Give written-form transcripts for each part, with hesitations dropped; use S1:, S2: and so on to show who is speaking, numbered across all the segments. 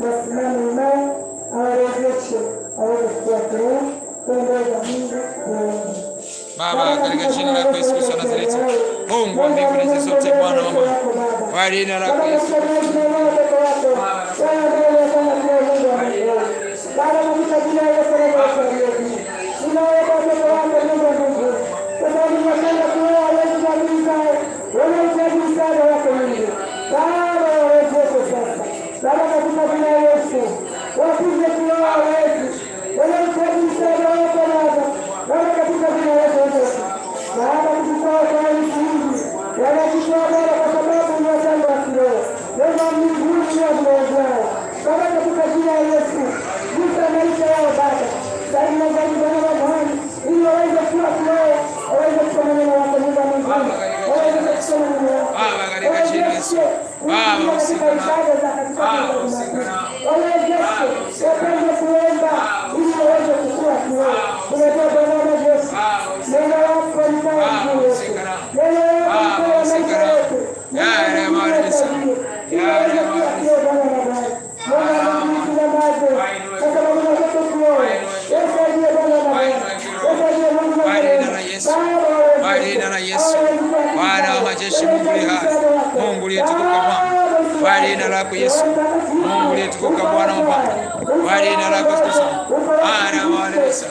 S1: wasimame imara, awarejeshe aweze kuwa kiroho kwa mbele za Mungu na wengi.
S2: Baba, katika jina la Yesu Kristo wa Nazareti, Mungu wa mbingu na zote, Bwana wa Mungu, kwa jina la Yesu Kristo,
S1: Baba, katika jina la Yesu Kristo, tunaweka watoto wako Mungu wa mbingu, kwa sababu tunataka kuoa wewe kabisa, wanahitaji msaada wako Mungu. Baba, wawezeshe sasa. Baba, katika jina la Yesu, wapige kuoa wewe, wanahitaji msaada wako Baba. Baba, katika jina la Yesu, Baba, tukitoa kwa hizi wanachukua Baba kwa sababu ni wazao wa kiroho. Mungu wa mbinguni ni wazao. Baba, katika jina la Yesu, gusa maisha yao Baba. Zaidi na zaidi Bwana wa Bwana, ili waweze kuwa kiroho, waweze kusoma neno lako Mungu wa mbinguni. Waweze kusoma neno lako.
S2: Baba, katika jina la Yesu, Baba, usikana. Baba, usikana.
S1: Wawezeshe, wapende kuomba, ili waweze kukua kiroho. Tunatoa Bwana wa Yesu. Neno lako ni sawa juu yetu. Neno lako ni sawa maisha yetu.
S2: Bwana wa majeshi, Mungu aliye hai, Mungu aliyetukuka Bwana, kwa jina lako Yesu, Mungu aliyetukuka Bwana wa Bwana, kwa jina lako Yesu, Bwana wa Yesu,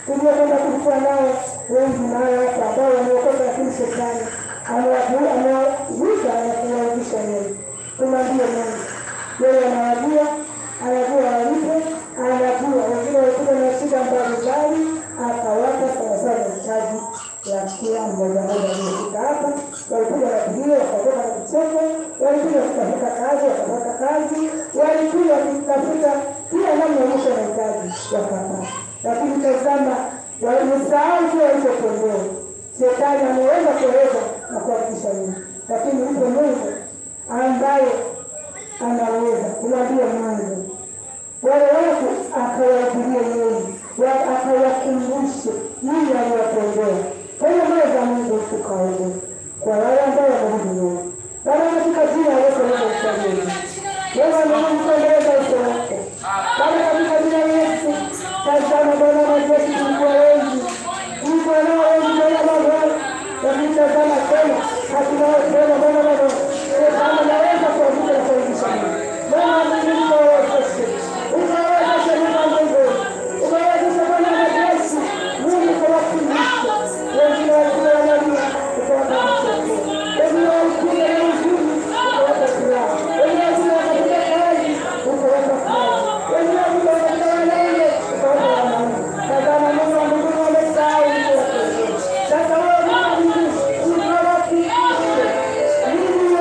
S2: Tuliyokwenda kulikuwa nao wengi mahali hapa ambao wameokoka, lakini shetani amewavuta na kuwauzisha yeye. Tumwambie Mungu, yeye anawajua, anajua walipo, anajua wengine walikuwa na shida mbalimbali, akawapa sawasawa na hitaji la kila mmoja aliyefika hapa. Walikuja na kilio, wakatoka na kicheko, walikuja kutafuta kazi, wakapata kazi, walikuja wakitafuta kila namna ya mwisho na hitaji wakapata. Lakini tazama, walisahau kile walichotendewa. Shetani ameweza kuweza na kuhakikisha nini, lakini yupo Mungu ambaye anaweza kumwambia Mungu wale watu akawahubiria yeye, akawakumbushe nini aliyotendea. Kwa hiyo mbele za Mungu tukaombe kwa wale ambao wanarudi nyuma. Baba, katika jina la Yesu Kristo, Mungu anakuendeleza uso wako. Baba, katika jina la Yesu, tazama Bwana wa majeshi, tulikuwa wengi, tulikuwa nao wengi Bwana wa Bwana, lakini tazama tena hatunao tena Bwana wa Bwana. Tazama naweza kuabudu na kuaibisha Bwana wa mbinguni, ukawezeshe, ukawezeshe Mungu wa mbinguni, ukawezeshe Bwana wa majeshi, Mungu ukawafundishe. Wengine walikuwa wanalia, ukawapa mcheko. Wengine walikuwa na huzuni, ukawapa furaha. Wengine walikuwa katika kazi, ukawapa furaha. Wengine walikuwa katika wanaile, ukawapa amani. Tazama Mungu wa mbinguni, wamesahau uliyowatendea. Sasa wewe Mungu wa mbinguni, ukawafikishe. Nini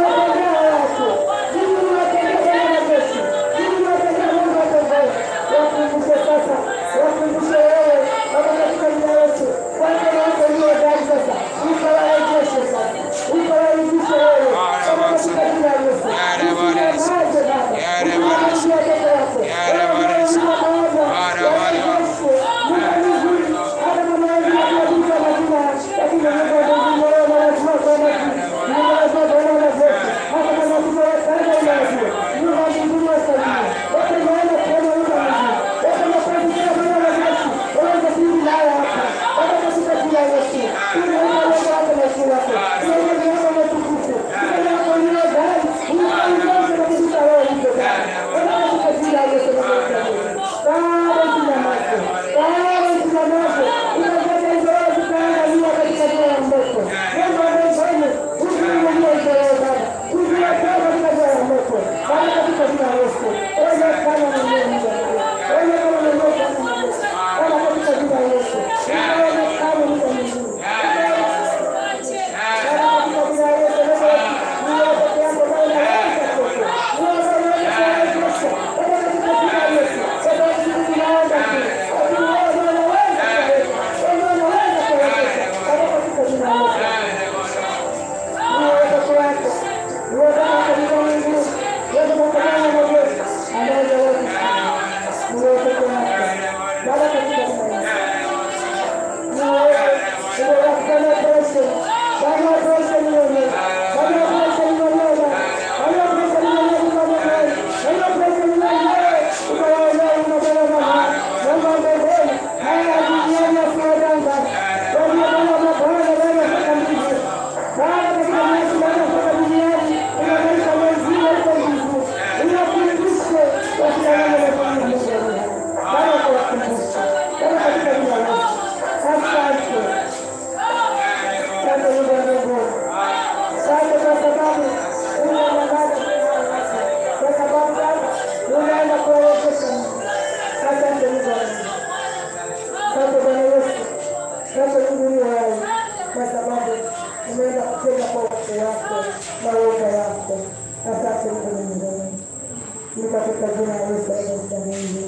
S2: katika jina la Yesu aliyesadiki.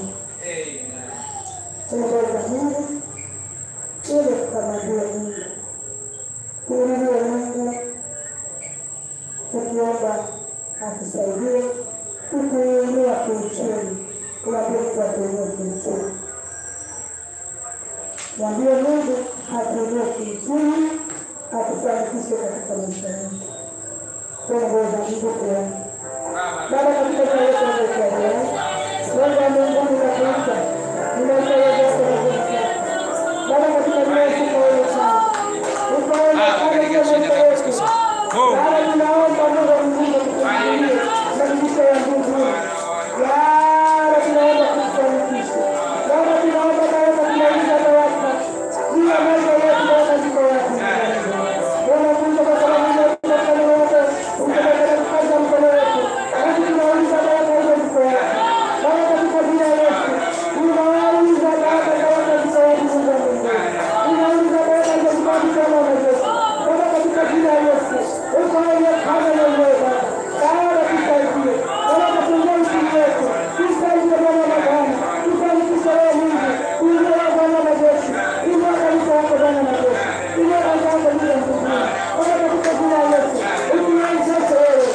S2: Tunaweza Mungu ili tukamwambie Mungu. Tuulize Mungu tukiomba atusaidie kutuinua kiuchumi. Tuambie tuatuinue kiuchumi. Mwambie Mungu atuinue kiuchumi, atufanikishe katika maisha yetu. Tunaweza Mungu kuomba. Baba katika jina la Yesu aliyesadiki. Mungu wa mbinguni nakuita. Ninakueleza sana sana. Baba katika jina la Yesu aliyesadiki. Baba tunaomba Mungu wa mbinguni tukusaidie maisha ya Mungu. Baba tunaomba kufanikisha. Baba tunaomba Baba tunauliza baraka. Jina moja yetu Baba ziko wapi? Bwana Mungu kwa sababu ya mkono wako, unataka kazi ya mkono wako. Basi tunauliza baraka hizo ziko wapi? Baba katika jina la Yesu. Tunauliza baraka ziko wapi Mungu wa mbinguni? Tunauliza baraka hizo ziko wapi kama unaweza? Baba katika jina la Yesu. Ufanye kama unaweza. Baba tusaidie. Baba tusaidie usiku wetu. Tusaidie Bwana wa Bwana. Tufanikishe wewe Mungu. Tuinue Bwana wa Yesu. Inua kanisa lako Bwana wa Yesu. Inua kanisa lako Mungu wa mbinguni. Baba katika jina la Yesu. Utuwezeshe wewe.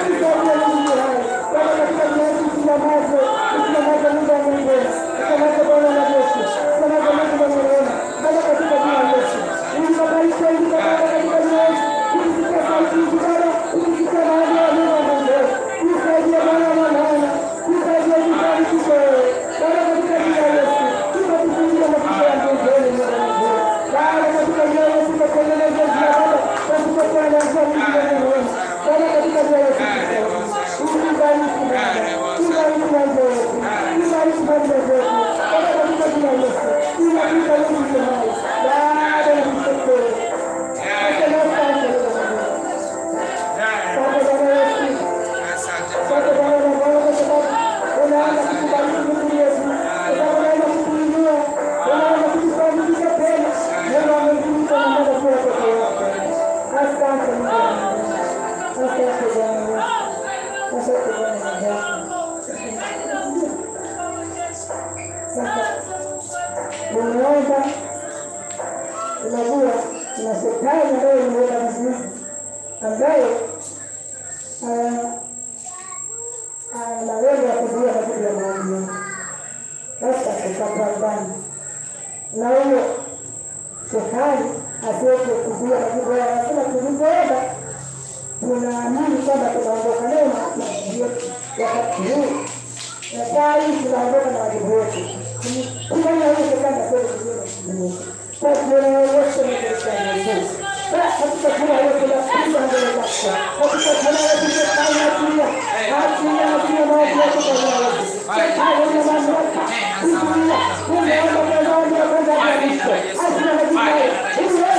S2: Tusaidie Mungu hai. Baba katika jina la Yesu tunyamaze. Tunyamaze Mungu wa mbinguni. Tunyamaze Bwana wa Yesu. Tunyamaze Mungu wa mbinguni. Baba katika jina la Yesu. Ulibariki hivi Baba katika jina la Yesu. Usikie sauti hizi Baba. Usikie maombi ya Mungu wa mbinguni. Tusaidie Bwana wa Bwana. Tusaidie tufanikishe wewe. Baba katika jina la Yesu. Tunakufungia mafikio ya Mungu wewe Mungu wa mbinguni. Baba katika jina la Yesu tunakueleza jina Baba. Katika jina la Yesu Mungu wa mbinguni. Baba katika jina la Yesu. Tubariki Baba. Tubariki Baba wetu. Tubariki Baba wetu. Baba katika jina la Yesu. Tunakuita wewe Mungu hai. Baba na kushukuru. Asante Baba. Unajua kuna shetani ambayo imeweka vizuizi ambayo ana lengo la kuzuia majibu ya maombi yako. Sasa tutapambana na huyo shetani asiweze kuzuia majibu yako. Lazima tulizoomba, tunaamini kwamba tunaondoka nayo na majibu yetu wakati huu, na saa hii tunaondoka na majibu yetu. Kufanya huyo shetani asiweze kuzuia majibu yetu. Kwa jina la Yesu Kristo. Katika jina la Yesu nakuja mbele zako. Katika jina la Yesu tunafanya kulia. Achilia majibu maovu yako kwa jina la Yesu. Shetani na mamlaka. Kuzuia. Tunaomba kwa maombi ya kwanza ya Kristo. Achilia majibu hayo. Ili wewe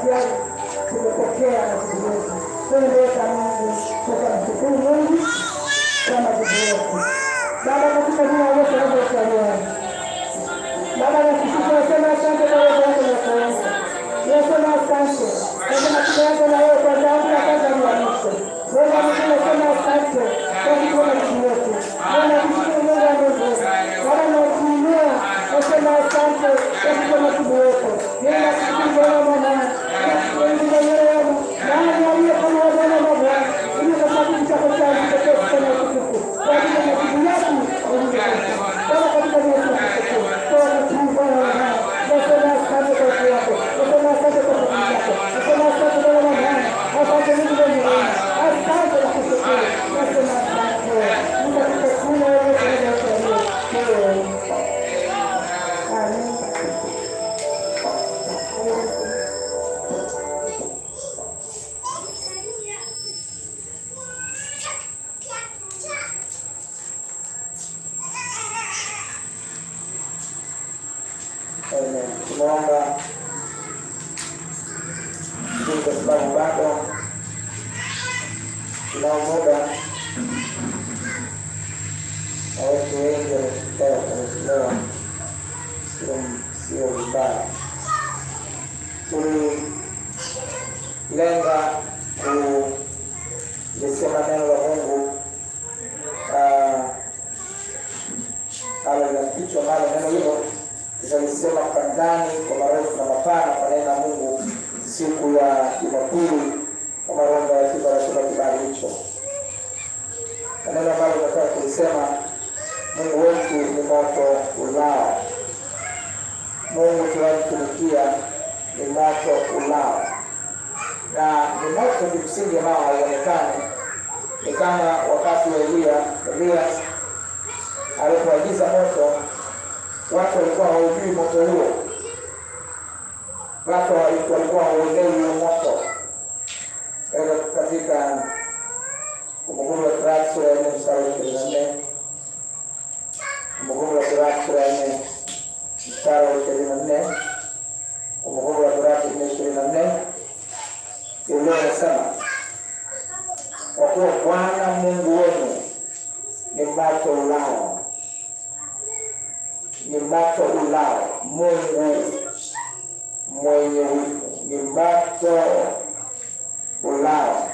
S2: tayari tumepokea majibu yetu. Tunaomba Mungu tukamshukuru Mungu kama jibu yetu. Baba, katika jina la Yesu tunasema Baba, tunasema asante kwa wewe wako na kuomba. Tunasema asante. Tunasema tunaanza na wewe kwa sababu ya kazi ya mwisho. Wewe tunasema asante kwa kuona jibu yetu. Bwana tukushukuru Mungu wa Mungu. Bwana tunakuinua. Tunasema asante kwa kuona jibu yetu. Nenda kushukuru Bwana. Ndio yeye. Nani aliye kama Bwana Baba? Ili kwa sababu chako cha kipekee sana kutukufu. Kwa ajili ya jibu yetu. Bwana katika jina la Yesu.
S1: Tunaomba kwa sababu bado tunao muda na watu wengi wanashikana kuelewa sio vibaya. Tulilenga kulisema neno la Mungu la kichwa mara neno hilo tutalisema kwa ndani kwa marefu na mapana kwa neno la Mungu siku ya Jumapili kwa maronga ya kibali hicho. Neno ambalo tunataka kulisema, Mungu wetu ni moto ulao. Mungu tunamtumikia ni moto ulao. Na ni moto kimsingi ambao hauonekani. Ni kama wakati wa Elia alipoagiza moto, watu walikuwa hawajui moto huo. Watu walikuwa hawajui moto. Katika Kumbukumbu la Torati sura ya 4 mstari wa 24. Kumbukumbu la Torati sura ya 4 mstari wa 24. Kumbukumbu la Torati 4:24. Biblia inasema, kwa kuwa Bwana Mungu wenu ni moto ulao. Ni moto ulao. Mungu mwenye wivu. Ni moto ulao.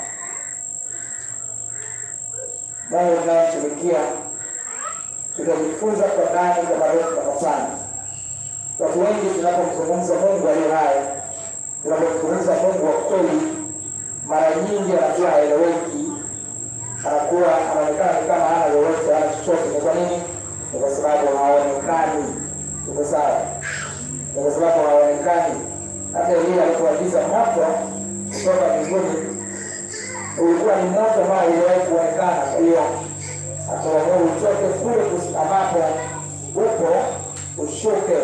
S1: Mungu tunamtumikia, tutajifunza kwa ndani kwa marefu na mapana. Watu wengi tunapomzungumza Mungu aliye hai, tunapomzungumza Mungu wa kweli, mara nyingi anakuwa haeleweki, anakuwa anaonekana kama hana lolote, hana chochote. Ni kwa nini? Ni kwa sababu haonekani. Tuko sawa? Ni kwa sababu haonekani. Hata Elia alipoagiza moto kutoka mbinguni, ulikuwa ni moto ambao uliwahi kuonekana. Kwa hiyo akaamuru utoke kule ambapo upo ushuke.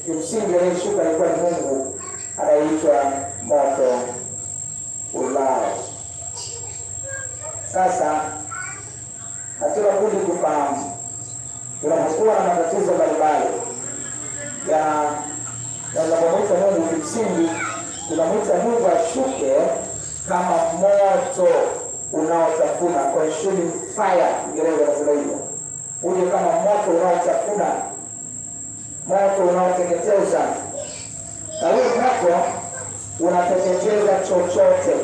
S1: Kimsingi aliyeshuka alikuwa ni Mungu, anaitwa moto ulao. Sasa hatuna budi kufahamu, tunapokuwa na matatizo mbalimbali tunapomwita Mungu, kimsingi tunamwita Mungu ashuke kama moto unaotafuna, consuming fire, Kiingereza nasema hivyo. Uje kama moto unaotafuna, moto unaoteketeza. Na huo moto unateketeza chochote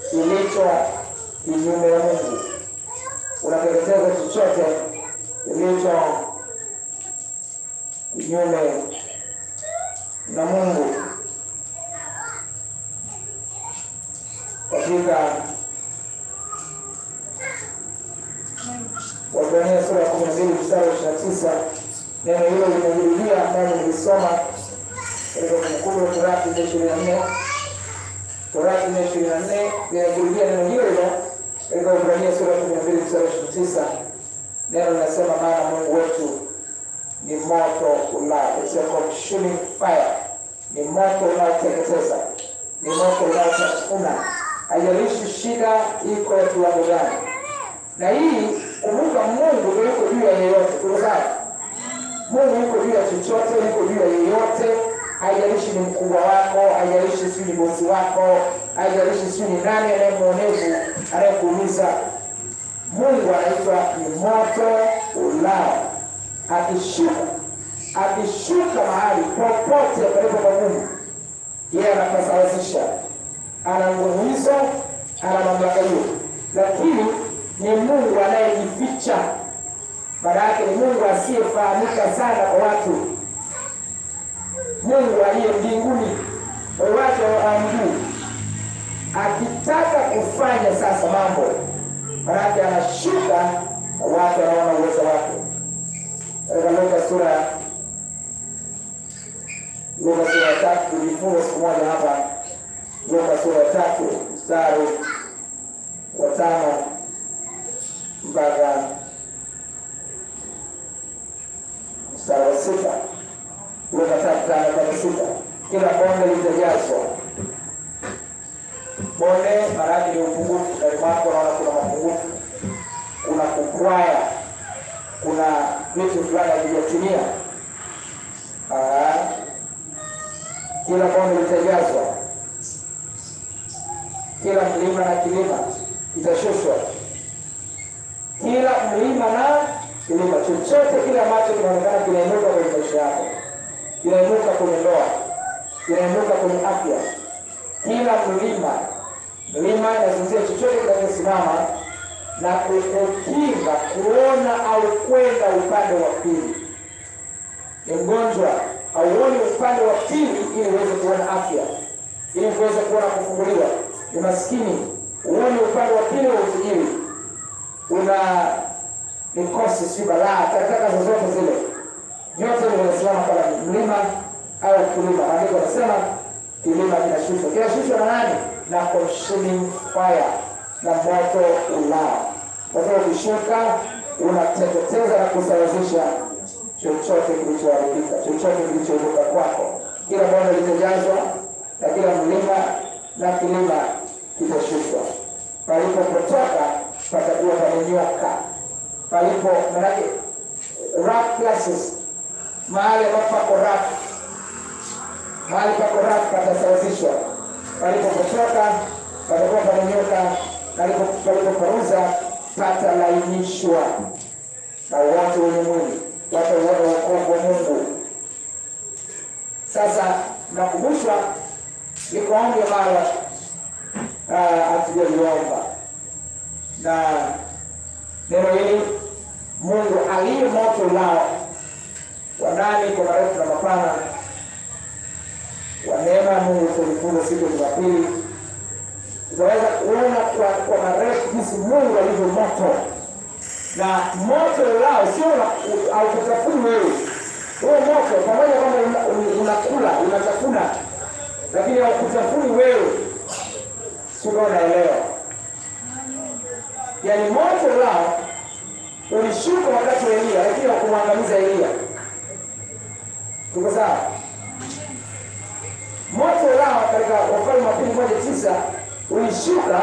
S1: kilicho kinyume na Mungu. Unateketeza chochote kilicho kinyume na Mungu. Katika Waebrania sura ya 12 mstari wa 29, neno hilo limejirudia ambalo nilisoma katika Kumbukumbu la Torati 24. Torati 24 linajirudia neno hilo katika Waebrania sura ya 12 mstari wa 29. Neno linasema, maana Mungu wetu ni moto ulao. It's a consuming fire. Ni moto unaoteketeza. Ni moto unaotafuna. Haijalishi shida iko ya kiwango gani. Na hii kumbuka, Mungu yuko juu ya yeyote. Kwa sababu Mungu yuko juu ya chochote, yuko juu ya yeyote. haijalishi ni mkubwa wako, haijalishi si ni bosi wako, haijalishi si ni nani anayemuonevu, anayekuumiza. Mungu anaitwa ni moto ulao. Akishuka mahali popote palipo kwa Mungu, yeye anapasawazisha. Ana nguvu hizo, ana mamlaka hiyo. Lakini ni Mungu anayejificha. Maana yake ni Mungu asiyefahamika sana kwa watu. Mungu aliye mbinguni, watu hawamjui. Akitaka kufanya sasa mambo, maana yake anashuka, watu wanaona uwezo wake. Luka sura 3, tulifunga siku moja hapa. Luka sura 3 mstari wa 5 mpaka mstari wa 6. Luka 3:5 mpaka 6. Kila bonde litajazwa. Bonde maana yake ni upungufu. Ndani mwako naona kuna mapungufu, kuna kukwaya, kuna vitu fulani havijatimia. Kila bonde litajazwa, kila mlima na kilima kitashushwa. Kila mlima na kilima, chochote kile ambacho kinaonekana kinainuka kwenye maisha yako, kinainuka kwenye ndoa, kinainuka kwenye afya, kila mlima inazungumzia chochote kinachosimama na kukinga kuona au kwenda upande wa pili. Ni mgonjwa, auoni upande wa pili ili uweze kuona afya, ili uweze kuona kufunguliwa. Ni maskini, uone upande wa pili wa utajiri. Una mikosi, si balaa, takataka zozote zile, nyote vinasimama kama mlima au kilima. Maandiko yanasema kilima kinashushwa. Kinashushwa na nani? Na consuming fire, na moto ulao. Moto ukishuka unateketeza na kusawazisha chochote kilichoharibika, chochote kilichoinuka kwako. Kila bonde litajazwa na kila mlima na kilima kitashushwa. Palipopotoka patakuwa pamenyoka. Palipo manake rough places, mahali pako rough, mahali pako rough patasawazishwa. Palipopotoka patakuwa pamenyoka, palipoparuza patalainishwa. Na watu wenye mwili watauona wokovu wa Mungu. Sasa nakumbushwa liko ombi ambalo hatujaliomba, na neno hili Mungu aliye moto ulao, wa ndani kwa marefu na mapana, wa neema ya Mungu. Tulifunza siku ya Jumapili, tutaweza kuona kwa marefu jinsi Mungu alivyo moto. Na moto ulao sio haukutafuni wewe. Huo moto pamoja kwamba unakula, unatafuna, lakini haukutafuni wewe. Sio unaelewa? Yaani moto ulao ulishuka wakati wa Elia, lakini hakumwangamiza Elia. Tuko sawa? Moto ulao katika Wafalme wa Pili 1:9 ulishuka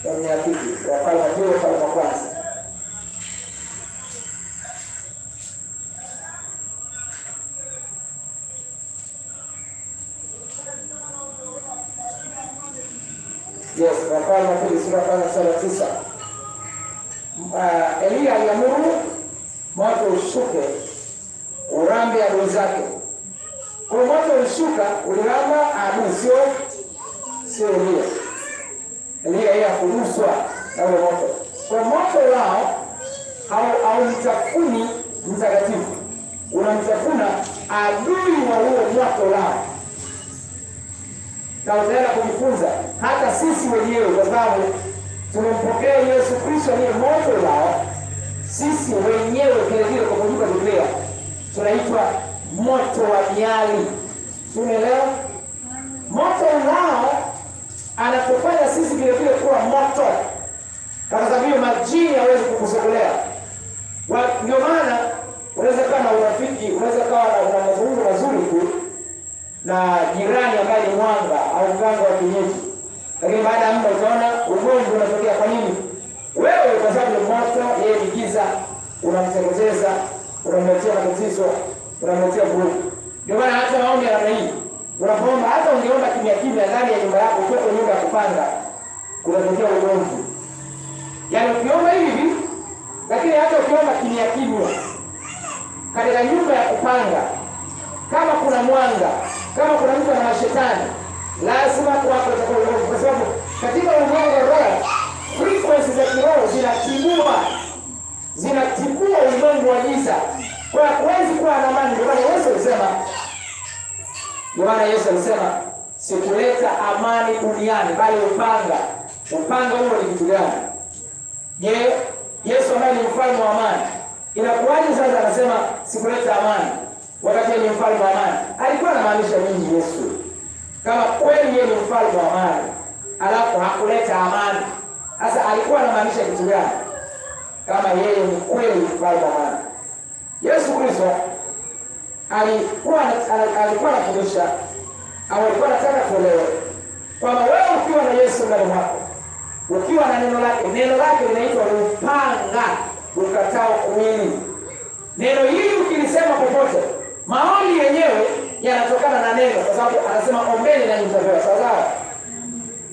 S1: kwenye akili Wafalme wa Pili, Wafalme wa Kwanza. Yes, Wafalme wa Pili sura ya 9. Elia aliamuru moto ushuke urambe adui zake. Kwa moto ulishuka uliramba adui, sio Elia. Elia yeye akuguswa na ule moto. Kwa moto lao au mtafuni mtakatifu, unamtafuna adui wa huo moto lao. Na utaenda kujifunza hata sisi wenyewe, kwa sababu tumempokea Yesu Kristo aliye moto lao. Sisi wenyewe vile vile kwa mujibu wa Biblia tunaitwa moto wa miali. Tumeelewa? Moto lao anatufanya sisi vile vile kuwa moto, kwa sababu majini hawezi kukusogelea. Ndio maana unaweza kuwa na urafiki, unaweza kuwa na mazungumzo mazuri tu na jirani ambaye ni mwanga au mganga wa kienyeji, lakini baada ya muda utaona ugonjwa unatokea. Kwa nini? Wewe kwa sababu ni moto, yeye ni giza, unamteketeza, unamletea matatizo, unamletea vurugu. Ndio maana hata maombi ya namna hii, unapoomba hata ungeomba kimya kimya ndani ya nyumba yako, ukiwa nyumba ya kupanga, kunatokea ugomvi. Yaani ukiomba hivi, lakini hata ukiomba kimya kimya katika nyumba ya kupanga, kama kuna mwanga, kama kuna mtu ana mashetani, lazima kuwako utakuwa ugomvi, kwa sababu katika ulimwengu wa roho frequencies za kiroho zinatibua ulimwengu wa giza. Kwa huwezi kuwa na amani. Ndio maana Yesu alisema sikuleta amani duniani bali upanga. Upanga huo ni kitu gani? Je, Yesu ambaye ni mfalme wa amani, inakuwaje sasa anasema sikuleta amani wakati yeye ni mfalme wa amani? Alikuwa anamaanisha nini Yesu? Kama kweli yeye ni mfalme wa amani, alafu hakuleta amani, sasa alikuwa anamaanisha kitu gani? Kama yeye ni kweli mfalme wa amani. Yesu Kristo alikuwa anafundisha, au alikuwa anataka kuelewa kwamba wewe ukiwa na Yesu ndani mwako, ukiwa na neno lake linaitwa upanga ukatao kuwili. Neno hili ukilisema popote, maombi yenyewe yanatokana na neno, kwa sababu anasema ombeni na mtapewa. Sawa?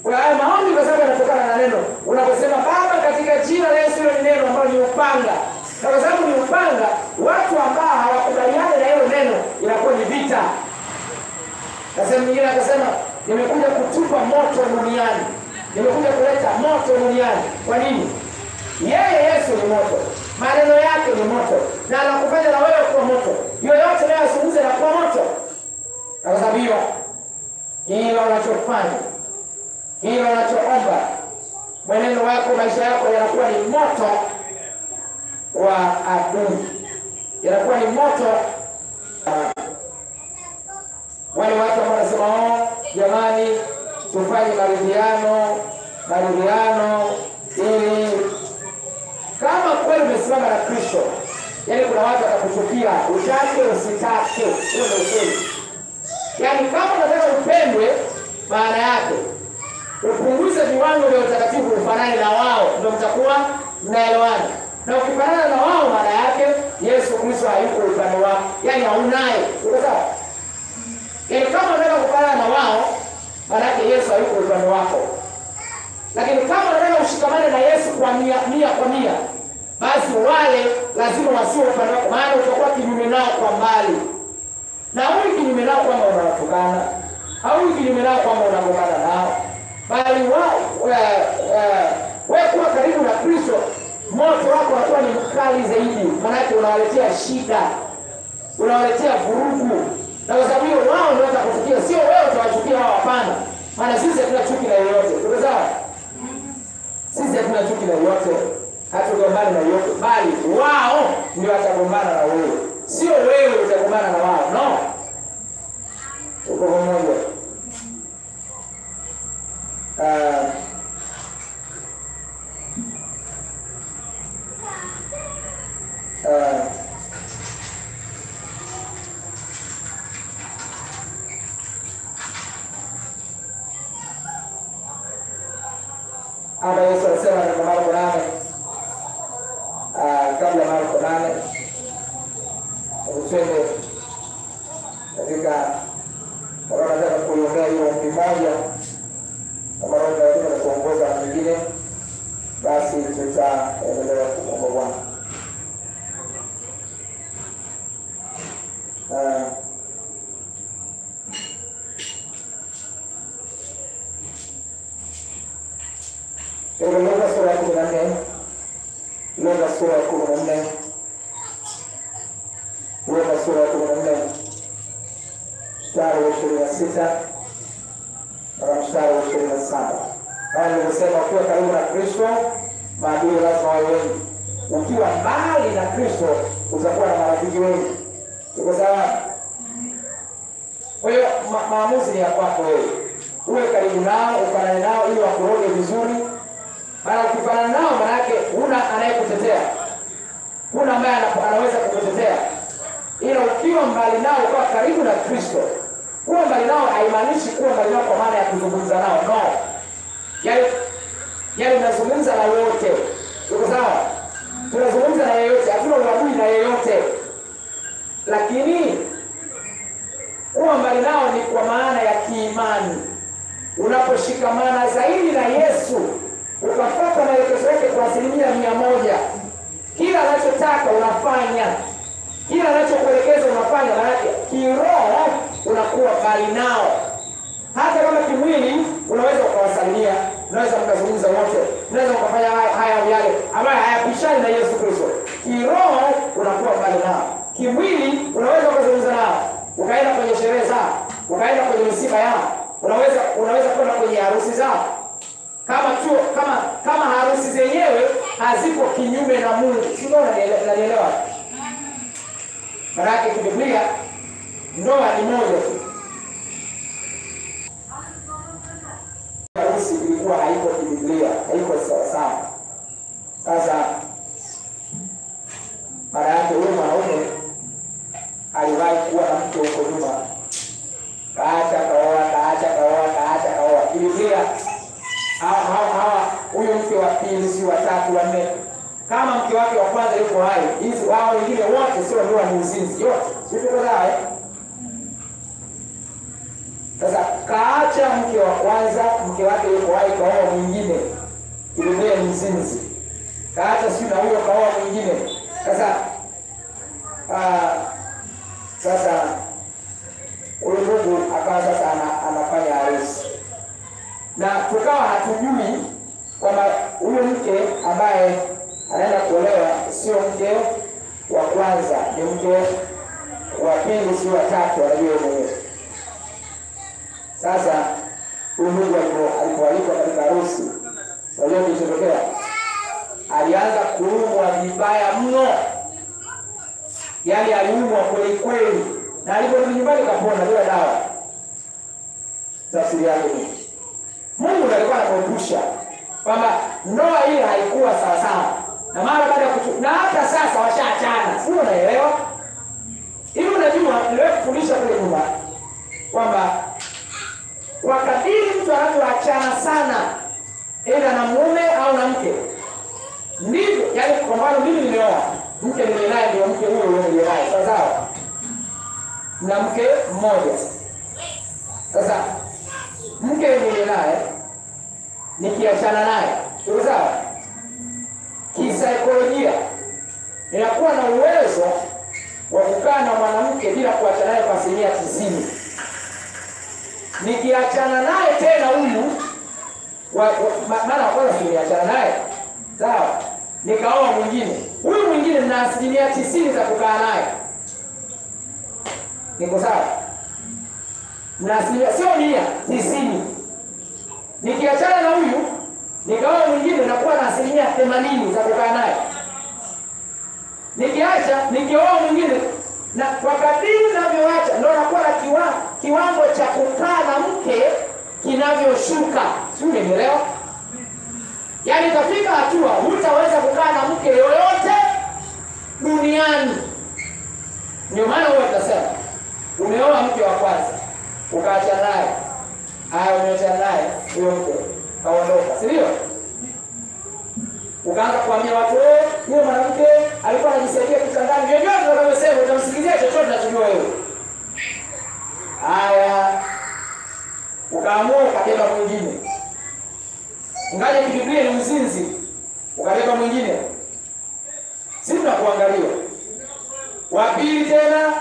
S1: Kwa hiyo maombi kwa sababu yanatokana na neno. Unaposema Baba katika jina la Yesu, ni neno ambalo ni upanga. Na kwa sababu ni upanga, watu ambao hawakubaliani na hilo neno inakuwa ni vita. Sasa mwingine akasema nimekuja kutupa moto duniani, nimekuja kuleta moto duniani. Kwa nini? Yeye Yesu ni moto, maneno yake ni moto, na anakufanya na wewe kuwa moto. Yoyote anayezungumza na kuwa moto. Na kwa sababu hiyo, hilo unachofanya, hilo unachoomba, mwenendo wako, maisha yako yanakuwa ni moto wa adui, yanakuwa ni moto. Wale watu ambao wanasema jamani tufanye maridhiano ili kama kweli umesimama na Kristo, yaani kuna watu watakuchukia, utake usitake, hiyo ndio kweli. Yaani kama unataka upendwe, maana yake upunguze viwango vya utakatifu ufanane na wao, ndio mtakuwa mnaelewana. Na ukifanana na wao, maana yake Yesu Kristo hayuko upande wako, yaani haunaye. Uko sawa? Yaani kama unataka kufanana na wao, maana yake Yesu hayuko upande wako. Lakini kama unataka ushikamane na Yesu kwa mia kwa mia, basi wale lazima wasiwe upande wako, maana utakuwa kinyume nao kwa mbali. Na huyu kinyume nao kwamba unawatukana, au kinyume nao kwamba unagombana nao, bali wewe kuwa karibu na Kristo, moto wako unakuwa ni mkali zaidi, maana yake unawaletea shida, unawaletea vurugu. Na kwa sababu hiyo wao ndio watakuchukia, sio wewe utawachukia wao, hapana. Maana sisi hatuna chuki na yeyote. Tuko sawa? Sisi hatuna chuki na yeyote, hatugombani na yeyote, bali wao ndio watagombana na wewe, sio wewe utagombana na wao. No. Tuko pamoja. Hapa Yesu alisema katika Marko 8, kabla Marko 8, useme katika nataka kuiongea hiyo ombi moja, kama Roho Mtakatifu atakuongoza na mwingine, basi tutaendelea kuomba Bwana. Luka sura ya 14, Luka sura ya 14, Luka sura ya 14, mstari wa 26 na mstari wa 27. Kama nilivyosema, ukiwa karibu na Kristo, maadui lazima wawe wengi. Ukiwa mbali na Kristo, utakuwa na marafiki wengi. Tuko sawa? Kwa hiyo maamuzi ni ya kwako wewe. Uwe karibu nao, ufanane nao ili wakuroge vizuri. Maana ukifanana nao, maana yake huna anayekutetea, huna ambaye anaweza kukutetea. Ila ukiwa mbali nao, ukiwa karibu na Kristo, kuwa mbali nao haimaanishi kuwa mbali nao kwa maana ya kuzungumza nao. No. Yaani tunazungumza na wote. Tuko sawa? Tunazungumza na yeyote, hatuna uadui na yeyote. lakini kuwa mbali nao ni kwa maana ya kiimani. Unaposhikamana zaidi na Yesu, ukafuata maelekezo yake kwa 100%, kila anachotaka unafanya, kila anachokuelekeza unafanya, maana kiroho unakuwa mbali nao. Hata kama kimwili unaweza ukawasalimia, unaweza mkazungumza wote, unaweza ukafanya haya yale ambayo hayapishani na Yesu Kristo, kiroho unakuwa mbali nao. Kimwili unaweza ukazungumza nao, ukaenda kwenye sherehe zao, ukaenda kwenye misiba yao, unaweza kwenda kwenye harusi zao, kama harusi zenyewe haziko kinyume na Mungu. Sio, unanielewa? Maana yake Biblia ndoa ni moja tu. Harusi ilikuwa haiko Biblia, haiko sawa. Sasa maana yake huyo mwanaume aliwahi kuwa na mke huko nyuma, kaacha kaoa. Biblia huyo mke wa pili, si wa tatu, wa nne, kama mke wake wa kwanza yuko hai, hizi wao wengine wote sio ndoa, ni uzinzi yote. Sio sawa? Sasa kaacha mke wa kwanza, mke wake yuko hai, kaoa mwingine, Biblia ni uzinzi. Kaacha sio na huyo, kaoa mwingine. Sasa huyo ndugu akawa sasa anafanya harusi, na tukawa hatujui kwamba huyo mke ambaye anaenda kuolewa sio mke wa kwanza, ni mke wa pili, sio wa tatu, anajua mwenyewe. Sasa huyo ndugu alipoalikwa katika harusi, unajua kilichotokea? Alianza kuumwa vibaya mno, yaani aliumwa kweli, na aliporudi nyumbani kapona bila dawa. Tafsiri yake ni Mungu ndiye alikuwa anakumbusha kwamba ndoa hii haikuwa sawa, na mara baada ya na hata sasa washaachana. Sio, unaelewa? Hivi unajua, niliwafundisha kule nyuma kwamba wakati mtu anapoachana sana, aidha na mume au na mke, ndivyo, yaani kwa mfano mimi nimeoa, mke nilionaye ndio mke huyo nilionaye, sawa, na mke mmoja. Sasa mke nilionaye nikiachana naye, sawa, kisaikolojia ninakuwa na uwezo wa kukaa na mwanamke bila kuachana naye kwa 90%. Nikiachana naye tena huyu maana kwanza niliachana naye, sawa, nikaoa mwingine, huyu mwingine na 90% za kukaa naye. Niko sawa? Na sio 90%. Nikiachana na huyu nikaoa mwingine, nakuwa na 80% za kukaa naye. Nikioa mwingine, na kwa kadiri ninavyoacha ndio nakuwa na kiwango cha kukaa na mke kinavyoshuka. Sio, umeelewa? Yaani itafika hatua hutaweza kukaa na mke yoyote duniani. Ndio maana wewe utasema umeoa mke wa kwanza, ukaachana naye, umeachana naye, huyo mke kaondoka, si ndio? Ukaanza kuambia watu, yule mwanamke alikuwa anajisaidia kitandani, vyovyote unavyosema utamsikilizia chochote unachojua wewe. Haya, ukaamua ukabeba mwingine, ungaje Biblia ni uzinzi, ukabeba mwingine, sisi tunakuangalia. Wa pili tena,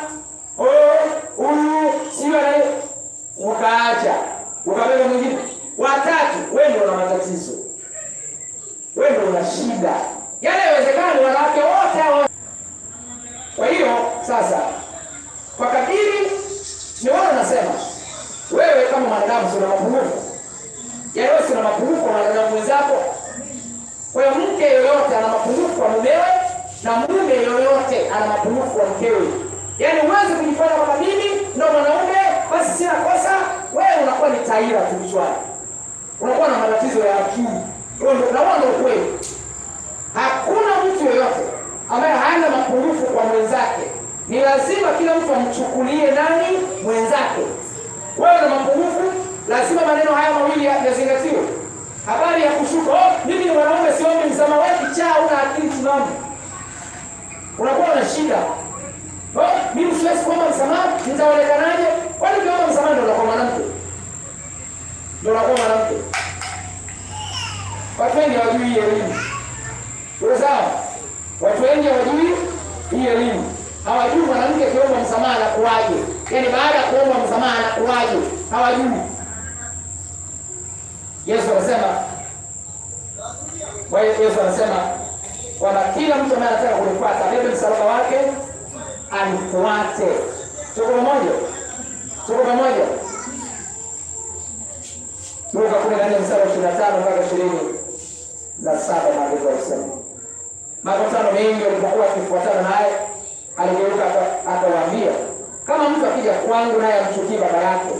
S1: huyu sio anaye, ukaacha, ukabeba mwingine. Watatu, wewe ndio una matatizo, wewe ndio una shida. Yaani haiwezekani wanawake wote hao. Kwa hiyo sasa, kwa kadiri ni wao nasema, wewe kama mwanadamu una mapungufu. Yaani wewe una mapungufu kwa mwanadamu mwenzako. Kwa hiyo mke yoyote ana mapungufu kwa mumewe, na mume yoyote ana mapungufu kwa mkewe. Yaani uweze kujifanya kama mimi ndio mwanaume basi sina kosa, wewe unakuwa ni taira tu kichwani. Unakuwa na matatizo ya akili. Ndio kweli. Hakuna mtu yoyote ambaye hana mapungufu kwa mwenzake. Ni lazima kila mtu amchukulie nani mwenzake. Wewe una mapungufu, lazima maneno haya mawili yazingatiwe. Habari ya kushuka, mimi ni mwanaume siombe msamaha, wewe kichaa una akili timamu, unakuwa na shida.
S3: mimi siwezi kuomba msamaha, nitaonekanaje? Kwani ukiomba msamaha ndio unakuwa mwanamke? Ndio unakuwa mwanamke. Watu wengi hawajui hii elimu. Kwa sababu watu wengi hawajui hii elimu. Hawajui mwanamke akiomba msamaha anakuaje. Yaani baada ya kuomba msamaha anakuaje? Hawajui. Yesu anasema kwamba kila mtu ambaye anataka kunifuata abebe msalaba wake anifuate. Tuko pamoja? Tuko pamoja? Luka 14:25 mpaka 27 maandiko yanasema. Makutano mengi walipokuwa wakifuatana naye, aligeuka akawaambia, kama mtu akija kwangu naye amchukii baba yake.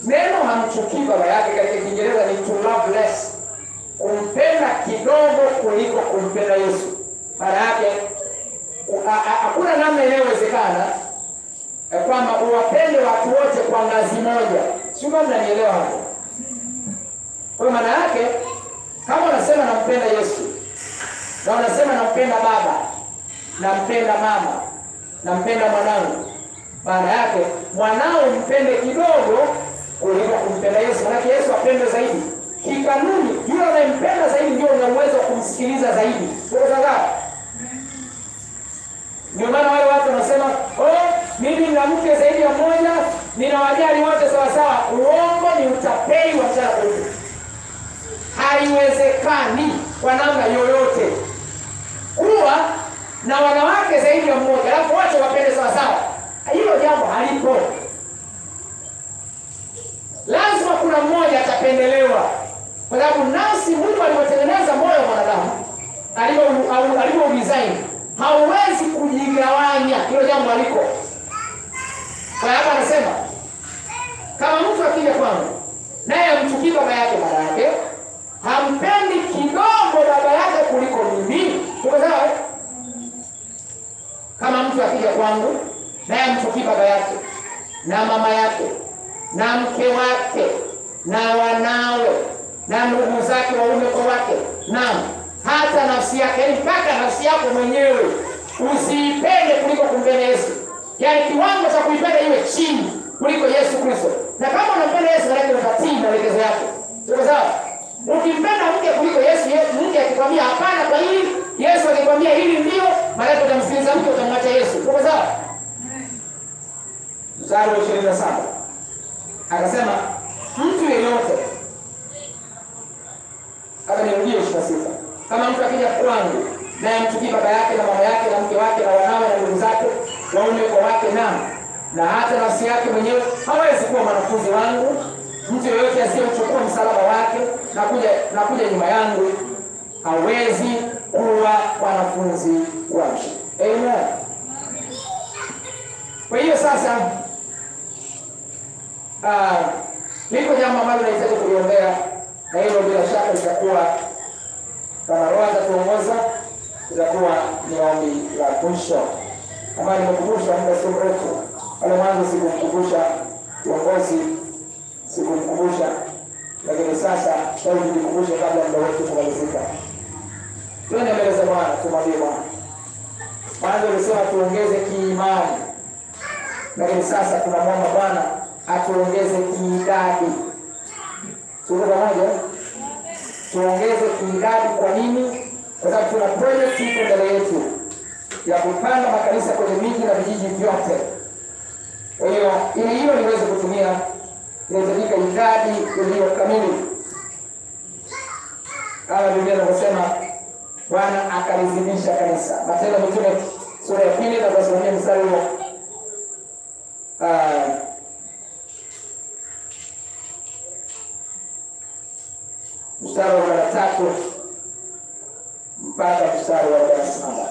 S3: Neno hamchukii baba yake katika Kiingereza ni to love less. Kumpenda kidogo kuliko kumpenda Yesu. Maana yake hakuna namna inayowezekana kwamba uwapende watu wote kwa ngazi moja. Sio kama mnanielewa hapo. Kwa maana yake kama unasema nampenda Yesu, na unasema nampenda baba, nampenda mama, nampenda mwanangu, maana yake mwanao mpende kidogo kuliko kumpenda Yesu. Maana Yesu apende zaidi. Kikanuni yule anayempenda zaidi ndio una uwezo wa kumsikiliza zaidi. Kwa sababu ndio maana wale watu wanasema, mimi nina mke zaidi ya mmoja, ninawajali wote sawa sawa. Uongo, ni utapeli wa mchana kwetu. Haiwezekani kwa namna yoyote kuwa na wanawake zaidi ya mmoja alafu wote wapende sawa sawa. Hilo jambo halipo. Lazima kuna mmoja atapendelewa. Kwa sababu nafsi Mungu alipotengeneza moyo wa mwanadamu, alipo design, hauwezi kujigawanya. Hilo jambo haliko. Kwa hapa anasema kama mtu akija kwangu naye amchukii baba yake, maana yake hampendi kidogo baba yake kuliko mimi. Kwa sababu kama mtu akija kwangu naye amchukii baba yake na mama yake na mke wake na wanawe na ndugu zake waume kwa wake, naam, hata nafsi yake, yaani mpaka nafsi yako mwenyewe usiipende kuliko kumpenda Yesu. Yaani kiwango cha kuipenda iwe chini kuliko Yesu Kristo. Na kama unampenda Yesu, maana unatii maelekezo yake. Sio sawa? Ukimpenda mke kuliko Yesu, mke akikwambia hapana kwa hili, Yesu akikwambia hili ndio, maana utamsikiliza mke, utamwacha Yesu. Sio sawa? Mstari wa 27 akasema mtu yeyote, kama nirudie 26, kama mtu akija kwangu naye amchukii baba yake na mama yake na mke wake na wanawe na ndugu zake waume kwa wake na hata nafsi yake mwenyewe, hawezi kuwa mwanafunzi wangu. Mtu yeyote asiyechukua msalaba wake na kuja nyuma yangu hawezi kuwa mwanafunzi wangu. Amen. Kwa hiyo sasa liko jambo ambalo nahitaji kuliombea, na hilo bila shaka litakuwa kama Roho atatuongoza, itakuwa ni ombi la mwisho. Kama nimekumbusha muda si mrefu, pale mwanzo sikumkumbusha uongozi, sikumkumbusha, lakini sasa hebu nikukumbushe kabla muda wetu kumalizika. Twende mbele za Bwana, tumwambie Bwana. Mwanzo nilisema tuongeze kiimani, lakini sasa tunamwomba Bwana atuongeze kiidadi. Tuko pamoja? Tuongeze kiidadi. Kwa nini? Kwa sababu tuna project iko mbele yetu ya kupanda makanisa kwenye miji na vijiji vyote. Kwa hiyo ili hilo liweze kutumia, inahitajika idadi iliyo kamili. Kama Biblia inavyosema, Bwana akalizidisha kanisa. Matendo ya Mitume sura ya 2 na kusimamia mstari huo. Mstari wa 3 mpaka mstari wa 7.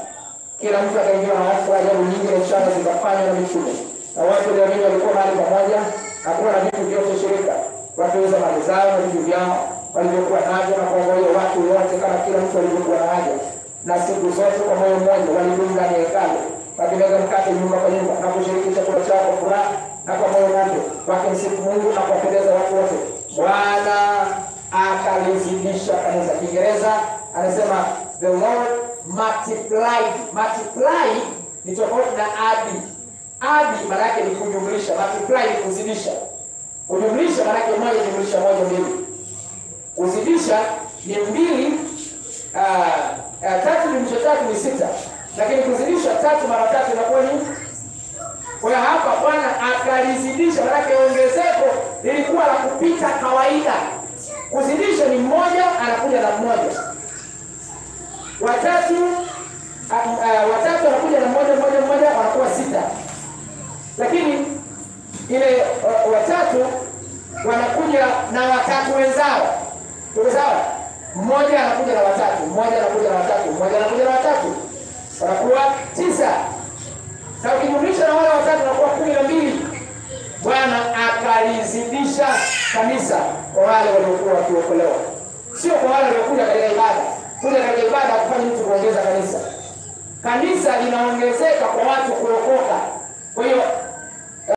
S3: Kila mtu akaingiwa na hofu, ajabu nyingi na ishara zikafanywa na mitume. Na watu waliamini walikuwa mahali pamoja, hakuwa na vitu vyote shirika. Watu wauza mali zao na vitu vyao walivyokuwa navyo na kuangalia watu wote kama kila mtu alivyokuwa na haja. Na siku zote kwa moyo mmoja walidumu ndani ya hekalu, wakimega mkate nyumba kwa nyumba na kushiriki chakula chao kwa furaha na kwa moyo mmoja, wakimsifu Mungu na kuwapendeza watu wote. Bwana akalizidisha kanisa. Kiingereza anasema the Lord multiplied. Multiply ni tofauti na adi. Adi maana yake ni kujumlisha, multiply ni kuzidisha. Kujumlisha maana yake 1 jumlisha 1 2. Kuzidisha ni 2, 3 jumlisha 3 ni 6. Lakini kuzidisha 3 mara 3 inakuwa ni. Kwa hiyo hapa Bwana akalizidisha, maana yake ongezeko lilikuwa la kupita kawaida. Kuzidisha ni 1 anakuja na 1. Watatu anakuja na 1 wanakuwa 6. Lakini ile watatu wanakuja na watatu wenzao. Tuko sawa? Mmoja anakuja na watatu, mmoja anakuja na watatu, mmoja anakuja na watatu. Wanakuwa 9. Na ukijumlisha na wale watatu wanakuwa 12. Bwana akalizidisha kanisa kwa wale waliokuwa wakiokolewa. Sio kwa wale waliokuja katika ibada. Kuja katika ibada kufanya mtu kuongeza kanisa. Kanisa linaongezeka kwa watu kuokoka. Kwa hiyo